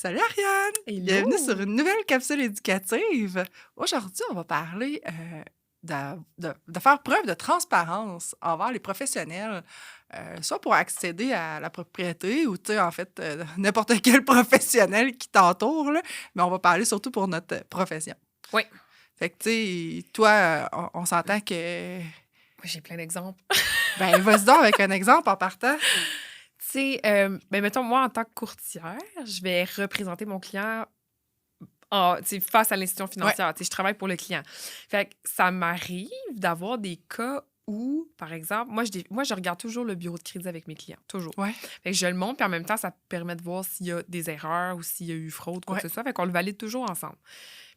Salut Ariane! Bienvenue sur Hello! une nouvelle capsule éducative. Aujourd'hui, on va parler de faire preuve de transparence envers les professionnels, soit pour accéder à la propriété ou, tu sais, en fait, n'importe quel professionnel qui t'entoure, là, mais on va parler surtout pour notre profession. Oui, Fait que, tu sais, toi, on s'entend que... moi j'ai plein d'exemples. Ben, vas-y donc avec un exemple en partant. Tu sais, ben mettons, moi, en tant que courtière, je vais représenter mon client tu sais, face à l'institution Ouais, financière. Tu sais, je travaille pour le client. Fait que ça m'arrive d'avoir des cas où, par exemple, moi, je regarde toujours le bureau de crédit avec mes clients, toujours. ouais, Fait que je le montre, puis en même temps, ça permet de voir s'il y a des erreurs ou s'il y a eu fraude, quoi que ouais. ce soit. Fait qu'on le valide toujours ensemble.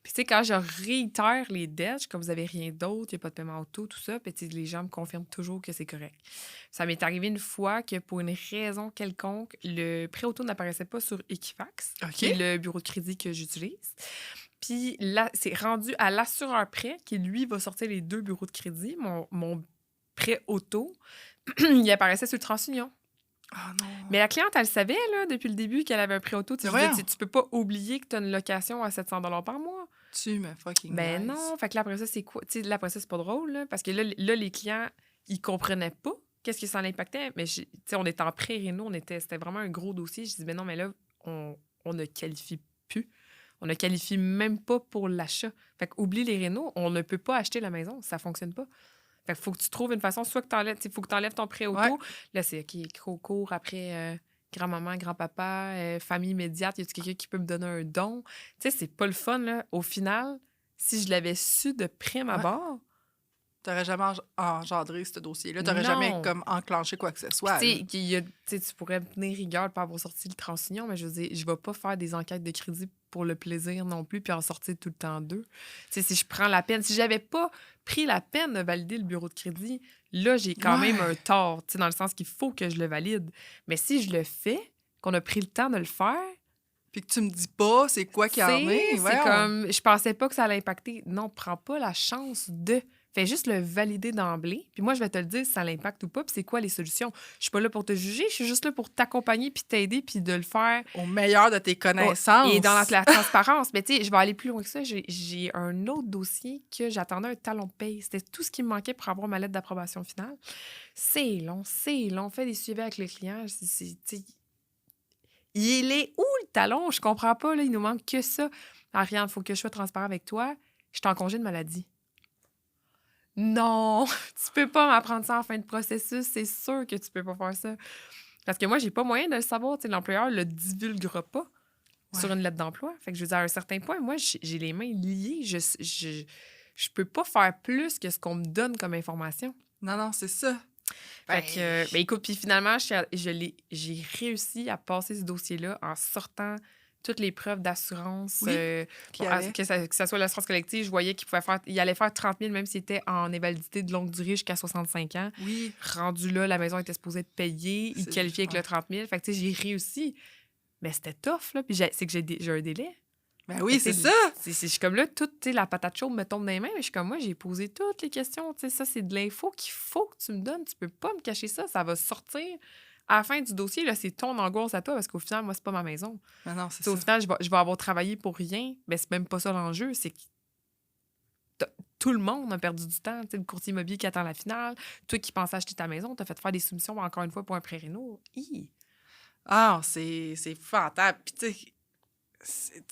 Puis, tu sais, quand je réitère les dettes, comme vous n'avez rien d'autre, il n'y a pas de paiement auto, tout ça, puis tu sais, les gens me confirment toujours que c'est correct. Ça m'est arrivé une fois que pour une raison quelconque, le prêt auto n'apparaissait pas sur Equifax, qui est OK. le bureau de crédit que j'utilise. Puis là, c'est rendu à l'assureur prêt qui, lui, va sortir les deux bureaux de crédit. Mon prêt auto, il apparaissait sur le TransUnion. Oh non. Mais la cliente, elle savait, là, depuis le début, qu'elle avait un prêt auto. Tu sais, Mais je veux dire, voyons, tu peux pas oublier que tu as une location à 700 par mois. tu me fucking Ben nice. non. Fait que là, après ça, c'est quoi? Tu sais, là, après ça, c'est pas drôle, là, parce que là, les clients, ils comprenaient pas qu'est-ce que ça l'impactait. Mais, tu sais, on était en pré-réno, c'était vraiment un gros dossier. Je dis, ben non, mais là, on ne qualifie plus. On ne qualifie même pas pour l'achat. Fait que oublie les rénaux, on ne peut pas acheter la maison. Ça fonctionne pas. Fait que faut que tu trouves une façon, soit que t'enlèves, tu sais, faut que tu enlèves ton prêt Ouais. auto. Là, c'est OK, court après grand-maman, grand-papa, famille immédiate. Y a-tu quelqu'un qui peut me donner un don? Tu sais, c'est pas le fun, là. Au final, si je l'avais su de prime Ouais. abord, T'aurais jamais engendré ce dossier-là. T'aurais jamais non. comme enclenché quoi que ce Puis, soit, tu là. sais, tu sais, tu pourrais me tenir rigueur de pas avoir sorti le transignon, mais je veux dire, je vais pas faire des enquêtes de crédit pour le plaisir non plus, puis en sortir tout le temps deux. Tu sais, si je prends la peine, si j'avais pas pris la peine de valider le bureau de crédit, là, j'ai quand même un Ouais. tort, tu sais, dans le sens qu'il faut que je le valide. Mais si je le fais, qu'on a pris le temps de le faire, Puis que tu me dis pas c'est quoi qu'il y en est, c'est voyons. comme, je pensais pas que ça allait impacter. Non, prends pas la chance de. Fais juste le valider d'emblée. Puis moi, je vais te le dire si ça l'impacte ou pas, puis c'est quoi les solutions. Je suis pas là pour te juger, je suis juste là pour t'accompagner puis t'aider puis de le faire Au meilleur de tes et dans connaissances. la transparence. Mais tu sais, je vais aller plus loin que ça. J'ai un autre dossier que j'attendais un talon de paye. C'était tout ce qui me manquait pour avoir ma lettre d'approbation finale. C'est long, c'est long. Fais des suivis avec le client. Tu sais, il est où le talon? Je comprends pas, là. Il nous manque que ça. Ariane, il faut que je sois transparent avec toi. Je suis en congé de maladie. Non, tu peux pas m'apprendre ça en fin de processus. C'est sûr que tu peux pas faire ça. Parce que moi, j'ai pas moyen de le savoir. Tu sais, l'employeur le divulguera pas sur Ouais. une lettre d'emploi. Fait que je veux dire, à un certain point, moi, j'ai les mains liées. Je peux pas faire plus que ce qu'on me donne comme information. Non, non, c'est ça. Fait Ben, que, ben écoute, puis finalement, j'ai réussi à passer ce dossier-là en sortant toutes les preuves d'assurance. oui, qu'il y avait. Que ça soit l'assurance collective, je voyais il allait faire 30 000, même s'il était en invalidité de longue durée jusqu'à 65 ans. Oui, Rendu là, la maison était supposée être payée. Il c'est... qualifiait avec Ouais. le 30 000. Fait que, tu sais, j'ai réussi. Mais c'était tough, là. Puis c'est que j'ai un délai. Ben Fait oui, que, tu c'est sais, ça. je suis comme là, toute, tu sais, la patate chaude me tombe dans les mains, mais je suis comme, moi, j'ai posé toutes les questions, tu sais, ça, c'est de l'info qu'il faut que tu me donnes, tu peux pas me cacher ça, ça va sortir à la fin du dossier, là, c'est ton angoisse à toi, parce qu'au final, moi, c'est pas ma maison. Ben non, Tu c'est sais, au ça. final, je vais avoir travaillé pour rien, mais c'est même pas ça l'enjeu, c'est que tout le monde a perdu du temps, tu sais, le courtier immobilier qui attend la finale, toi qui pensais acheter ta maison, t'as fait faire des soumissions, encore une fois, pour un pré-réno. Ah, c'est fantastique. Puis tu sais,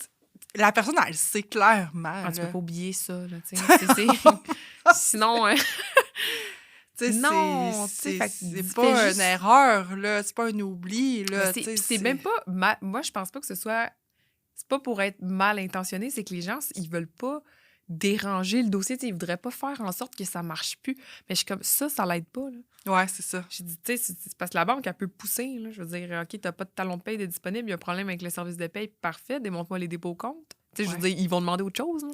la personne, elle le sait clairement, Ah, tu peux là. pas oublier ça, là, tu sais. Sinon, Tu sais, non, tu sais, fait que c'est fais pas une juste. erreur, là. C'est pas un oubli, Mais là. Tu sais, puis c'est même c'est... pas moi, je pense pas que ce soit. C'est pas pour être mal intentionné, c'est que les gens, ils veulent pas déranger le dossier. Tu sais, ils voudraient pas faire en sorte que ça marche plus. Mais je suis comme ça l'aide pas, là. Ouais, c'est ça. J'ai dit, tu sais, c'est parce que la banque, elle peut pousser, là. Je veux dire, OK, t'as pas de talon de paye de disponible, il y a un problème avec le service de paye, parfait, démontre-moi les dépôts au compte. Tu sais, je veux Ouais. dire, ils vont demander autre chose, là.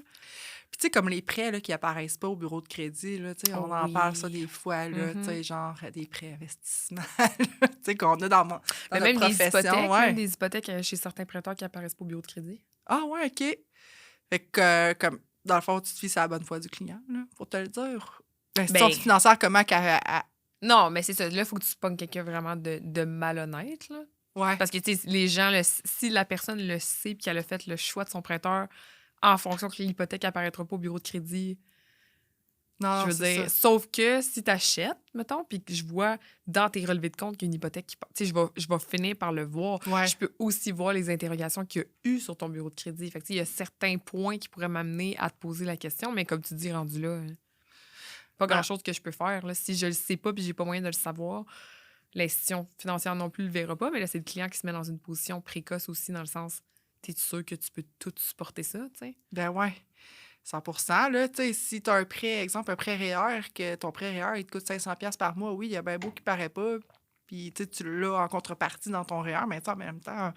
Puis tu sais, comme les prêts là, qui apparaissent pas au bureau de crédit, là, tu sais, Oh on en parle ça oui. des fois, là, tu Mhm. sais, genre des prêts investissement, là, tu sais, qu'on a dans Mais notre profession, même ouais. des hypothèques chez certains prêteurs qui apparaissent pas au bureau de crédit. Ah ouais, OK. Fait que, comme, dans le fond, tu te fies sur la bonne foi du client, là, pour te le dire. L'institution Ben, financière, comment qu'elle... non, mais c'est ça. Là, il faut que tu pognes quelqu'un vraiment de malhonnête, là. Ouais. Parce que, tu sais, les gens, si la personne le sait puis qu'elle a fait le choix de son prêteur en fonction que l'hypothèque apparaîtra pas au bureau de crédit, Non, je non, veux c'est dire, ça. sauf que si tu achètes, mettons, puis que je vois dans tes relevés de compte qu'il y a une hypothèque qui... Tu sais, je vais finir par le voir. Ouais. Je peux aussi voir les interrogations qu'il y a eu sur ton bureau de crédit. Fait que, tu sais, il y a certains points qui pourraient m'amener à te poser la question, mais comme tu dis, rendu là, pas Ben, grand-chose que je peux faire. Là. Si je le sais pas puis j'ai pas moyen de le savoir, l'institution financière non plus le verra pas, mais là, c'est le client qui se met dans une position précoce aussi, dans le sens, t'es sûr que tu peux tout supporter ça, tu sais? ben ouais. 100%, là, tu sais, si tu as un prêt, exemple, un prêt REER, que ton prêt REER, il te coûte 500$ par mois, oui, il y a bien beau qui paraît pas, puis tu l'as en contrepartie dans ton REER, mais tu sais, en même temps,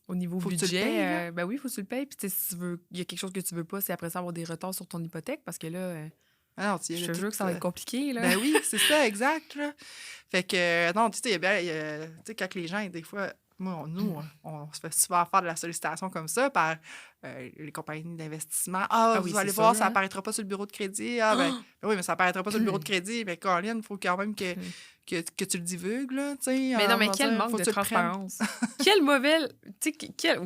Au niveau faut que tu le payes, là. budget, ben oui, il faut que tu le payes. Puis, tu sais, si tu veux, il y a quelque chose que tu veux pas, c'est après ça avoir des retards sur ton hypothèque, parce que là, Ah non, tu y je as te tout. jure que ça va être compliqué, là. Ben oui, c'est ça, exact, là. Fait que, non, tu sais, tu sais, quand les gens, des fois, nous, on se fait souvent faire de la sollicitation comme ça par les compagnies d'investissement. Ah, Ah oui, vous c'est allez sûr, voir, ça hein? apparaîtra pas sur le bureau de crédit. Ah, ben oui, mais ça apparaîtra pas sur le bureau de crédit. Mais Caroline, il faut quand même que tu le divulgues, là, tu sais. Mais non, mais On va quel dire, manque faut de que tu le prennes. transparence. Quel mauvais... Tu sais, quel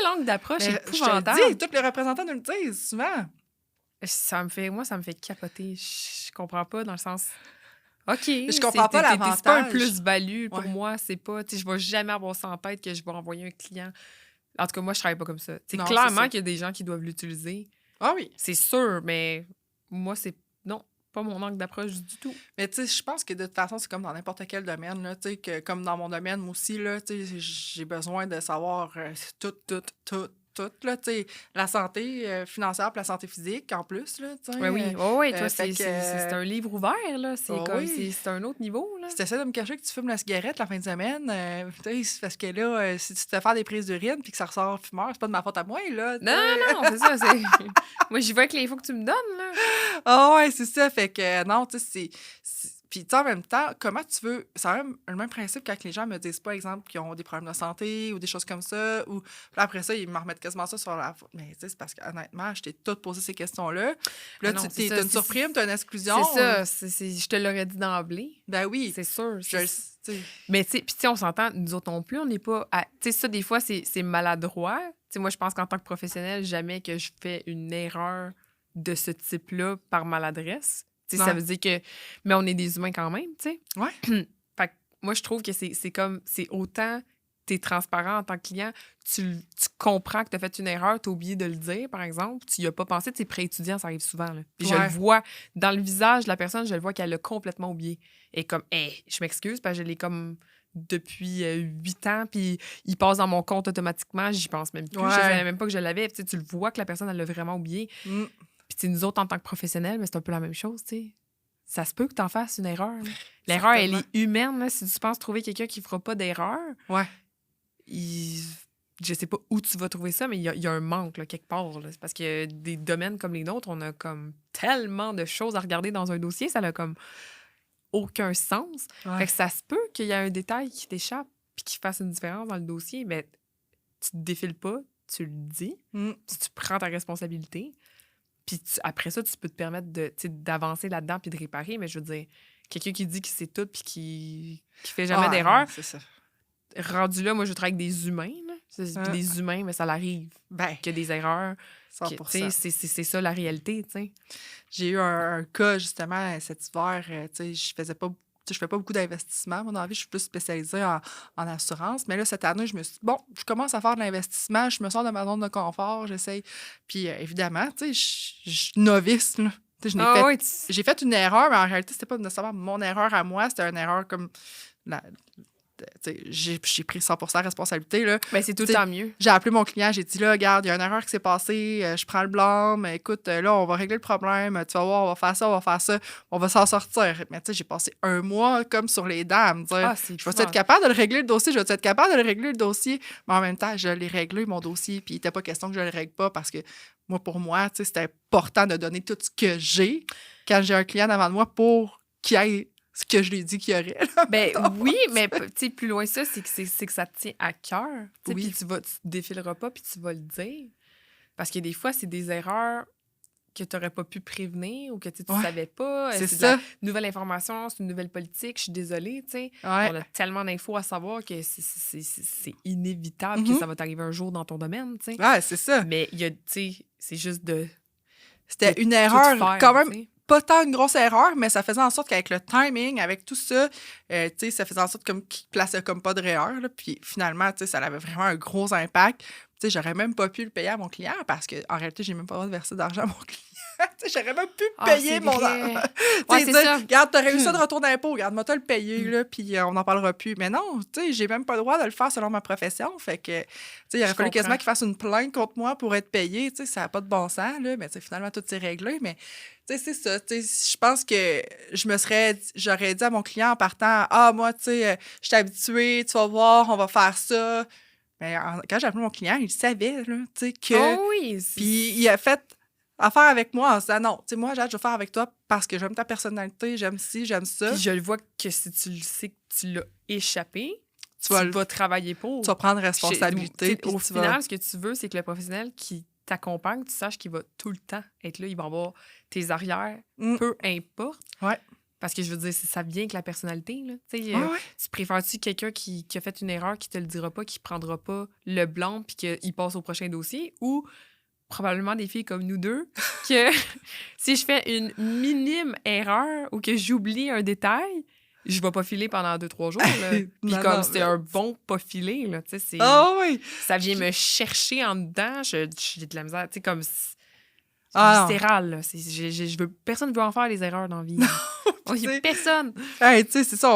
angle d'approche Mais je te le épouvantable. dis, tous les représentants nous le disent souvent. Moi, ça me fait capoter. Je comprends pas, dans le sens... OK, Je comprends pas c'est pas un l'avantage. plus-value pour Ouais. moi, c'est pas... Tu sais, je vais jamais avoir ça en tête que je vais envoyer un client. En tout cas, moi, je travaille pas comme ça. C'est Non, c'est clairement ça. qu'il y a des gens qui doivent l'utiliser. Ah oui. C'est sûr, mais moi, c'est... Non, pas mon angle d'approche du tout. Mais tu sais, je pense que de toute façon, c'est comme dans n'importe quel domaine, là, tu sais, que comme dans mon domaine, moi aussi, là, tu sais, j'ai besoin de savoir tout, là, tu sais, la santé financière puis la santé physique, en plus, là, tu sais. Ouais, oui, ouais, toi, fait c'est que, un livre ouvert, là. C'est oh comme... oui, C'est un autre niveau, là. si t'essaies de me cacher que tu fumes la cigarette la fin de semaine, tu sais, c'est parce que là, si tu te fais faire des prises d'urine puis que ça ressort fumeur, c'est pas de ma faute à moi, là, tu Non, sais. non, c'est ça, c'est... Moi, j'y vais avec les infos que tu me donnes, là. Ah ouais, c'est ça. Fait que non, tu sais, puis tu sais, en même temps, comment tu veux... C'est même le même principe quand les gens me disent pas, exemple, qu'ils ont des problèmes de santé ou des choses comme ça, ou puis après ça, ils me remettent quasiment ça sur la faute. Mais tu sais, c'est parce que honnêtement, je t'ai tout posé ces questions-là. Puis là, Non, c'est t'as ça, une surprime, t'as une exclusion. C'est ça, je te l'aurais dit d'emblée. Ben oui. C'est sûr. Je, tu sais, Mais tu sais, puis tu sais, on s'entend, nous autres non plus, on n'est pas... Tu sais, ça, des fois, c'est maladroit. Tu sais, moi, je pense qu'en tant que professionnel, jamais que je fais une erreur de ce type-là par maladresse. Tu sais, ça Ouais. veut dire que... Mais on est des humains quand même, tu sais. Ouais. Fait que moi, je trouve que c'est comme... C'est autant... T'es transparent en tant que client, tu comprends que t'as fait une erreur, t'as oublié de le dire, par exemple, tu y as pas pensé, tu sais, pré-étudiant, ça arrive souvent, là. Puis je Ouais. le vois dans le visage de la personne, je le vois qu'elle l'a complètement oublié. Et comme, je m'excuse, parce que je l'ai comme depuis 8 ans, puis il passe dans mon compte automatiquement, j'y pense même plus, je Ouais. savais même pas que je l'avais. Puis tu sais, tu le vois que la personne, elle l'a vraiment oublié. Mm. Puis tu sais, nous autres, en tant que professionnels, mais c'est un peu la même chose, tu sais. Ça se peut que t'en fasses une erreur. Là. L'erreur, elle Certainement. est humaine, là. Si tu penses trouver quelqu'un qui fera pas d'erreur, Ouais. je sais pas où tu vas trouver ça, mais il y a un manque, là, quelque part. Là. C'est parce que des domaines comme les nôtres, on a comme tellement de choses à regarder dans un dossier, ça n'a comme aucun sens. Ouais. Fait que ça se peut qu'il y ait un détail qui t'échappe puis qui fasse une différence dans le dossier, mais tu te défiles pas, tu le dis, Mm. tu prends ta responsabilité, puis après ça, tu peux te permettre d'avancer là-dedans puis de réparer, mais je veux dire, quelqu'un qui dit qu'il sait tout puis qui fait jamais Ah, d'erreur, c'est ça. rendu là, moi, je travaille avec des humains. Là. Des humains, mais ça l'arrive Ben, qu'il y a des erreurs. 100%. C'est ça la réalité, tu sais. J'ai eu un cas, justement, cet hiver. Tu sais, je fais pas beaucoup d'investissement. Moi, dans la vie, je suis plus spécialisée en assurance. Mais là, cette année, je me suis dit, bon, je commence à faire de l'investissement. Je me sors de ma zone de confort. J'essaye. Puis, évidemment, tu sais, je suis novice, là. Tu sais, Ouais, j'ai fait une erreur, mais en réalité, c'était pas nécessairement mon erreur à moi. C'était une erreur comme... j'ai pris 100% responsabilité, là. ben, c'est tout le T'sais, temps mieux. J'ai appelé mon client, j'ai dit, là, regarde, il y a une erreur qui s'est passée, je prends le blâme, écoute, là, on va régler le problème, tu vas voir, on va faire ça, on va s'en sortir. Mais tu sais, j'ai passé un mois comme sur les dents à me dire, je vais être capable de le régler le dossier, mais en même temps, je l'ai réglé, mon dossier, puis il n'était pas question que je le règle pas parce que pour moi, tu sais, c'était important de donner tout ce que j'ai quand j'ai un client devant moi pour qu'il ait ce que je lui ai dit qu'il y aurait. Ben oui, mais tu sais, plus loin ça, c'est que ça te tient à cœur. Oui. Puis tu te défileras pas, puis tu vas le dire. Parce que des fois, c'est des erreurs que tu n'aurais pas pu prévenir ou que tu Ouais, savais pas. c'est C'est de la ça. nouvelle information, c'est une nouvelle politique, je suis désolée, tu sais. Ouais. On a tellement d'infos à savoir que c'est inévitable que Mhm. ça va t'arriver un jour dans ton domaine, tu sais. Ouais, c'est ça. Mais il y a, tu sais, c'est juste de C'était une tout erreur, faire, quand même tu sais. pas tant une grosse erreur, mais ça faisait en sorte qu'avec le timing, avec tout ça, tu sais, ça faisait en sorte comme qu'il plaçait comme pas de erreur. Là, puis finalement, tu sais, ça avait vraiment un gros impact. Tu sais, j'aurais même pas pu le payer à mon client parce qu'en réalité, j'ai même pas le droit de verser d'argent à mon client. Tu sais, j'aurais même pu Ah, payer c'est mon... vrai. Tu Ouais, sais, c'est dire, ça. regarde, t'aurais eu ça de retour d'impôt, regarde, moi, t'as le payé, Mm. là, puis on n'en parlera plus. Mais non, tu sais, j'ai même pas le droit de le faire selon ma profession. Fait que, tu sais, il aurait Je fallu quasiment comprends. qu'il fasse une plainte contre moi pour être payé. Tu sais, ça n'a pas de bon sens, là. Mais tu sais, finalement, tout s'est réglé. Mais, tu sais, c'est ça. Tu sais, je pense que j'aurais dit à mon client en partant, ah, moi, tu sais, je suis habituée, tu vas voir, on va faire ça. Mais quand j'ai appelé mon client, il savait, là, tu sais, que. Oh oui, Puis il a fait affaire avec moi en se disant non, tu sais, moi, Jade, je vais faire avec toi parce que j'aime ta personnalité, j'aime ci, j'aime ça. Puis je le vois que si tu le sais que tu l'as échappé, Tu tu vas, vas travailler pour. tu vas prendre Chez- responsabilité. Au Puis tu final, vas. ce que tu veux, c'est que le professionnel qui t'accompagne, tu saches qu'il va tout le temps être là. Il va avoir tes arrières, Mm, peu importe. ouais. Parce que je veux dire, ça vient avec la personnalité. Là. Tu sais, Ouais, ouais. tu préfères-tu quelqu'un qui a fait une erreur, qui te le dira pas, qui prendra pas le blanc puis qu'il passe au prochain dossier, ou probablement des filles comme nous deux, que si je fais une minime erreur ou que j'oublie un détail, je vais pas filer pendant 2-3 jours. Là. Puis Non, comme non, c'est mais- un bon pas filé, là, tu sais, Ah oui! ça vient me chercher en dedans, j'ai de la misère, tu sais, comme c'est Ah viscéral, là. Personne ne veut en faire des erreurs dans la vie. non! Il y a personne Non. Hey, tu sais, c'est ça,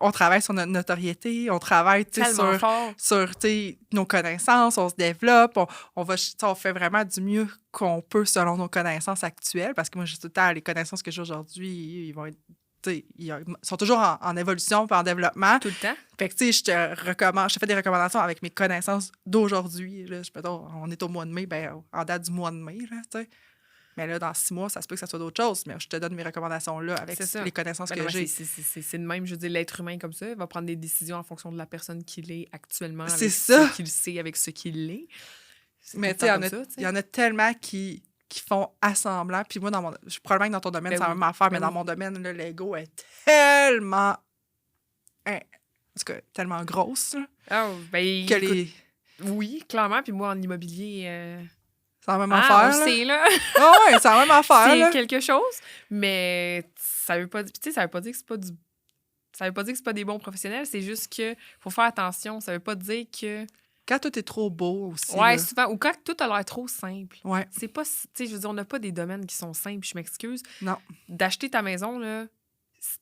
on travaille sur notre notoriété, on travaille, tu sais, tellement fort. sur tu sais, nos connaissances, on se développe, on va, tu sais, on fait vraiment du mieux qu'on peut selon nos connaissances actuelles, parce que moi, j'ai tout le temps, les connaissances que j'ai aujourd'hui, ils vont être, tu sais, ils sont toujours en évolution et en développement. Tout le temps. Fait que, tu sais, je te fais des recommandations avec mes connaissances d'aujourd'hui. Là, on est au mois de mai, ben, en date du mois de mai, là, tu sais. Mais là, dans 6 mois, ça se peut que ça soit d'autres choses. Mais je te donne mes recommandations là avec C'est ça. les connaissances Ben que non, j'ai. c'est de même, je veux dire, l'être humain comme ça, il va prendre des décisions en fonction de la personne qu'il est actuellement, C'est avec ça. ce qu'il sait, avec ce qu'il est. C'est Mais tout tu le sais, temps comme ça, tu il y sais. en a tellement qui font assemblant. Puis moi, probablement que dans ton domaine, Ben c'est la oui. même affaire, mais Ben dans oui. mon domaine, là, l'ego est tellement. En tout cas, tellement grosse là, Ah, ben, que écoute, oui, clairement. Puis moi, en immobilier, c'est la même on affaire. le Là. sait, là. Ah ouais, c'est la même affaire. C'est Là. quelque chose, mais ça veut pas, tu sais, ça veut pas dire que c'est pas du. Ça veut pas dire que c'est pas des bons professionnels, c'est juste que faut faire attention. Ça veut pas dire que. Quand tout est trop beau aussi. Ouais, Là. souvent. Ou quand tout a l'air trop simple. Ouais, C'est pas. Tu sais, je veux dire, on n'a pas des domaines qui sont simples, je m'excuse. non. D'acheter ta maison, là,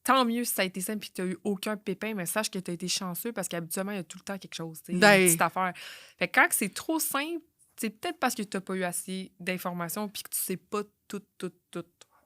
tant mieux si ça a été simple et que tu n'as eu aucun pépin, mais sache que tu as été chanceux parce qu'habituellement, il y a tout le temps quelque chose. Tu sais, Ben. une petite affaire. Fait que quand c'est trop simple, c'est peut-être parce que tu n'as pas eu assez d'informations puis que tu sais pas tout.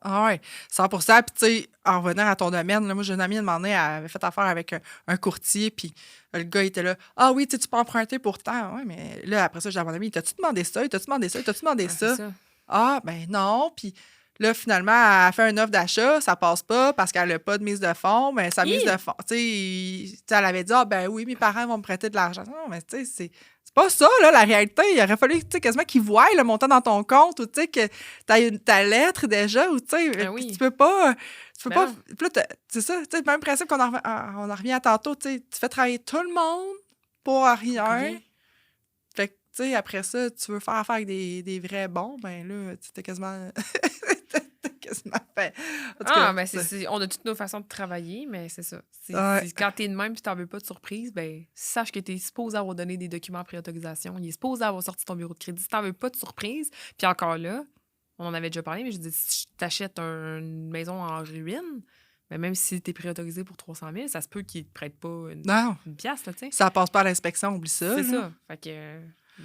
Ah ouais, 100%. Puis, tu sais, en revenant à ton domaine, là, moi, j'ai une amie, elle avait fait affaire avec un courtier, puis le gars, il était là. Ah oui, tu sais, tu peux emprunter pourtant. Ouais, mais là, après ça, j'ai dit à mon ami, t'as-tu demandé ça? T'as-tu demandé ça? T'as-tu demandé Ouais, c'est ça? ça. Ah, ben non. Puis là, finalement, elle a fait une offre d'achat, ça passe pas parce qu'elle n'a pas de mise de fonds. Mais sa mise de fonds, tu sais, elle avait dit, ah, ben oui, mes parents vont me prêter de l'argent. Non, mais tu sais, c'est pas ça, là, la réalité. Il aurait fallu, tu sais, quasiment qu'ils voient le montant dans ton compte ou, tu sais, que t'as ta lettre déjà ou, tu sais, Ben oui. tu peux pas. Tu peux Ben pas. non. Puis là, c'est ça, tu sais, le même principe qu'on en revient à tantôt, tu sais, tu fais travailler tout le monde pour rien. Rien. Fait que, tu sais, après ça, tu veux faire affaire avec des vrais bons, ben là, tu t'es quasiment. t'as quasiment fait. En tout cas, Ben on a toutes nos façons de travailler, mais c'est ça. Ouais. Quand t'es de même et t'en veux pas de surprise, ben sache que t'es supposé avoir donné des documents en préautorisation. Il est supposé avoir sorti ton bureau de crédit. Si t'en veux pas de surprise, puis encore là, on en avait déjà parlé, mais je dis, si tu t'achètes une maison en ruine, ben même si t'es préautorisé pour 300 000, ça se peut qu'ils te prêtent pas Non, une pièce, là, tu sais. ça passe pas à l'inspection, oublie ça. C'est là. ça. Fait que,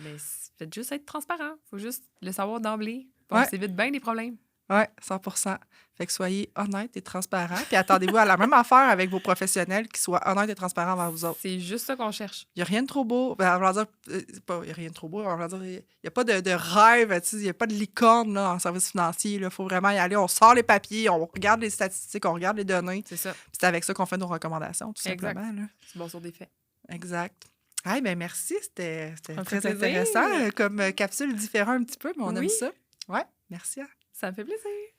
mais faites juste être transparent. Faut juste le savoir d'emblée. Bon, Ouais. ça évite bien des problèmes. Ouais, 100%. Fait que soyez honnête et transparent. Puis attendez-vous à la même affaire avec vos professionnels qui soient honnêtes et transparents envers vous autres. C'est juste ça qu'on cherche. Il n'y a rien de trop beau. Ben, on va dire, il n'y a rien de trop beau. On va dire, il n'y a pas de rêve, tu sais, il n'y a pas de licorne là, en service financier. Il faut vraiment y aller. On sort les papiers, on regarde les statistiques, on regarde les données. C'est ça. Puis c'est avec ça qu'on fait nos recommandations, tout Exact. simplement. Là. C'est bon sur des faits. Exact. Ah, ben merci, c'était Ça me très fait plaisir. intéressant comme capsule différente un petit peu, mais on aime Oui. ça. Ouais, merci. Ça me fait plaisir.